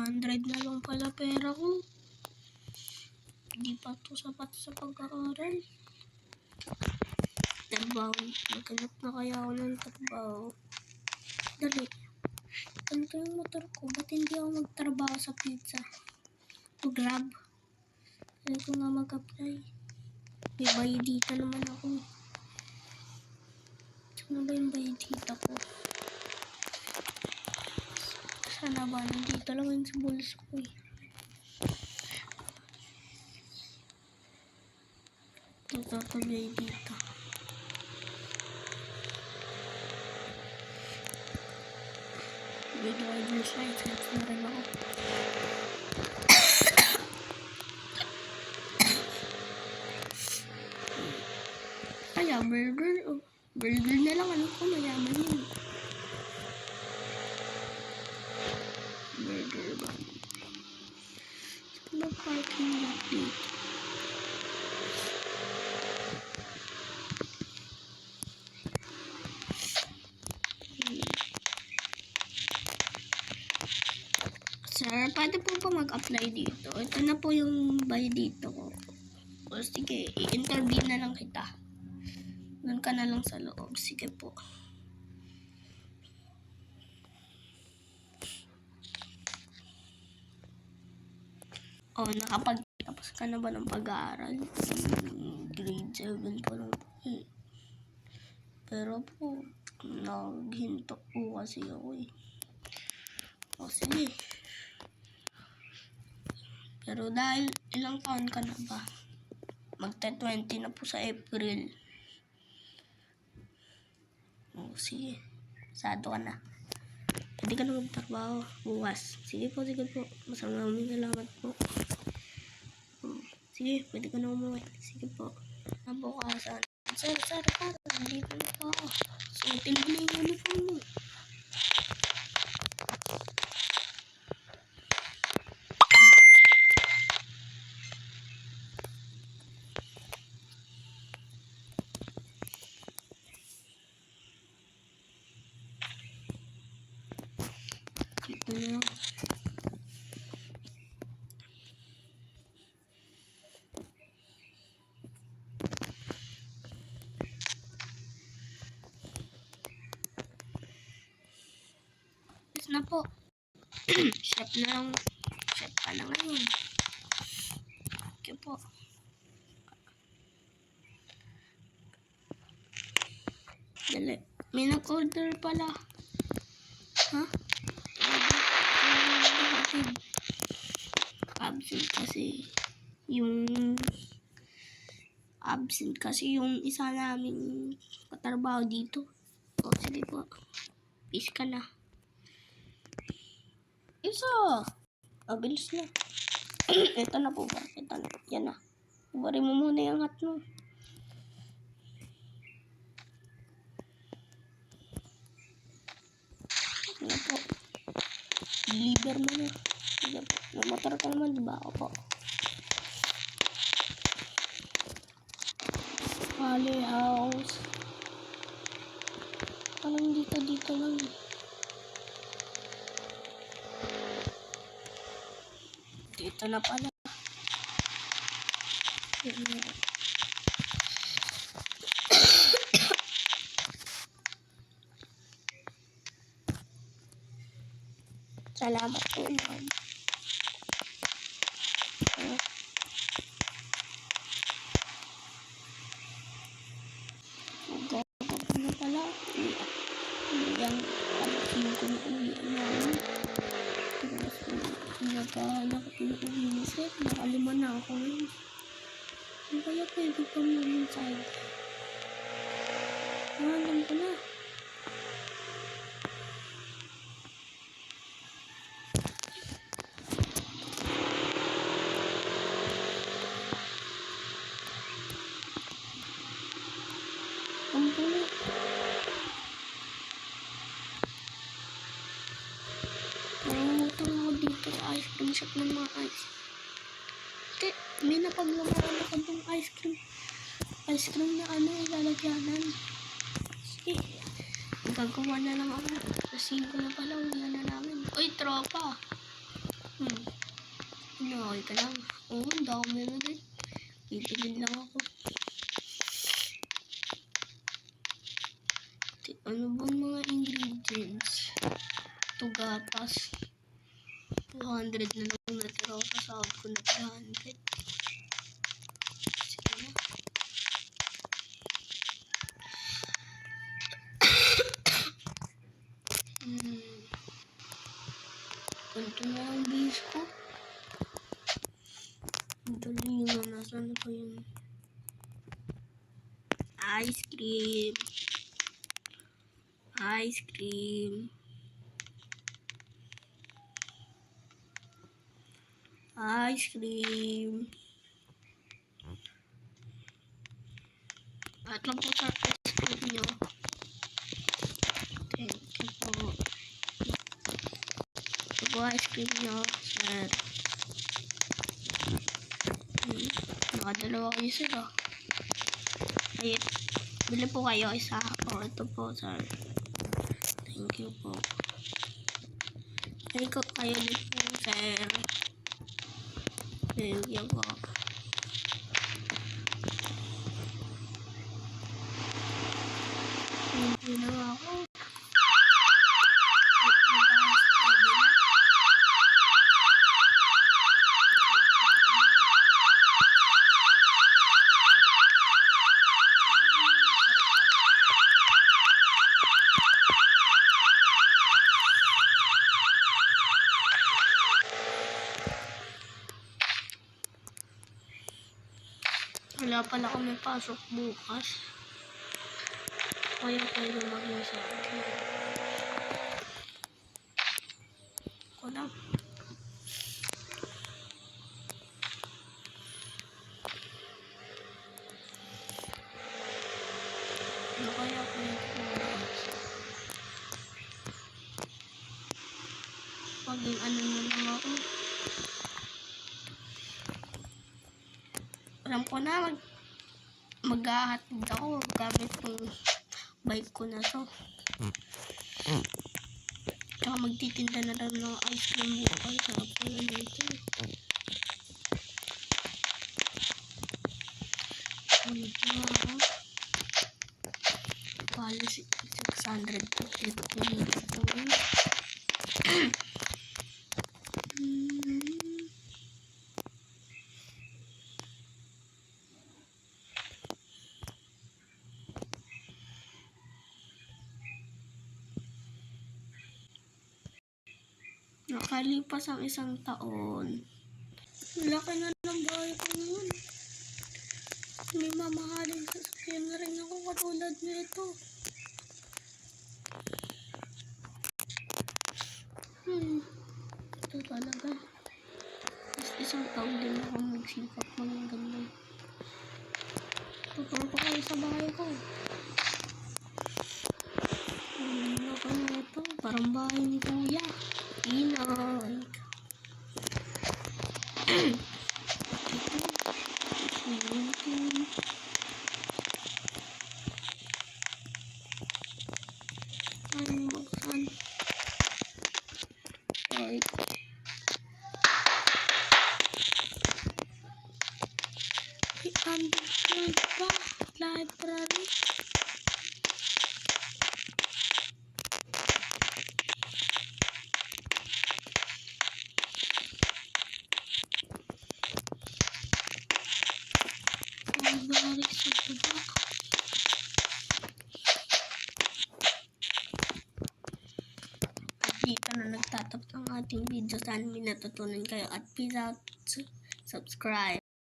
100 na lang pala pera ko. Hindi pa to sapat sa pag-aaral. Trabaho. Maghanap na kaya ako ng trabaho. Dali. Ganito yung motor ko. Ba't hindi ako magtrabaho sa pizza? O Grab. Kaya ko nga mag-apply. May bayadita naman ako. Saan ba yung bayadita ko? Sana ba? Nandito lang yun sa bulsa ko eh. Ito bayadita. Bigla ko dun siya. Excited na rin ako. Kaya burger. Oh. Burger na lang. Ano ko? Mayaman yun. Burger ba? Saan ba parking lot dito? Sir, pwede po ba mag-apply dito? Ito na po yung bayadita ko. O sige, i-interview na lang kita. Doon ka na lang sa loob. Sige po. O, nakapagtapos ka na ba ng pag-aaral? Grade 7 pa lang po eh. Pero po, naghinto po kasi ako eh. O sige. Pero dahil ilang taon ka na ba? Magta-20 na po sa April. O sige. Sado ka na. Hindi ka na magtrabaho bukas. Sige po. Maraming salamat po. Sige, pwede ka na umuwi. Sige po. Nabukasan. Sir, nandito na po ako. Suotin mo na yung uniform mo. Ito na lang. Na po. Chef na lang. Chef ka na ngayon. Okay po. Dali. May nag-order pala. Ha? Absent kasi yung isa naming katrabaho dito. O, sige po. Peace ka na. Isa! Bilis na. Ito na po ba? Ito na. Yan na. Bari mo muna yung hat mo. Ano po? Deliver mo na. Sige po. Namotor ka naman, diba? Opo. Valley House. Parang dito lang. Dito na pala. Salamat po, ma'am. Gagawin na pala. Hanggang alasin ko na uwi namin. Nagkahanap ko na uwi ni Sir. Nakalima na ako ngayon. Ano kaya pwede pa mo inside? Alam ko na. Ang pula. Nangungutang ako dito sa ice cream shop ng mga ice. May napaglamaan ako ng ice cream. Ice cream na lalagyanan. Sige. Gagawa na lang ako. Kasi ko na pala, uwi na namin. Uy, tropa. Okay ka lang. Oo, ang dami na din. Pipilin lang ako. Ano bang mga ingredients? Ito gatas. 200 na lang natira ako sa sahod ko na 300. Sige na. Ganito na lang base ko. Dali na, nasaan ko yun? Ice cream. Ice cream. Ice cream. At lang po sa ice cream nyo. Thank you po. Ito po ice cream nyo, sir. Nakadalawa kayo sila. Ay, bili po kayo isa. O, ito po, sir. Thank you po. Thank you kayo din po, sir. Thank you po. Thank you na ako. Nag-alas pwede na. Wala pala kami pasok bukas. Kaya kayo maging sa akin. Ako lang. Ano kaya kayo bukas? Paging ano na lang ako. Alam ko na, mag-ahatid ako gamit ng bike ko na to. Tsaka magtitinda na lang ng ice cream bukas. Sarap ko na dito. Ano ba? Policy 600 ito ito. Nakalipas ang isang taon. Laki na ng bahay ko ngayon. May mamahaling sasakyan na rin ako katulad nito. Ito talaga. Mas isang taon din ako nagsikap mga ganun. Tuturo ko kayo sa bahay ko. Laki na ito. Parang bahay ni Kuya. Inay. Ano buksan? Right. Understood ba? Library. Library sa baba. Dito na nagtatapos ang ating video. Sana may natutunan kayo at please subscribe.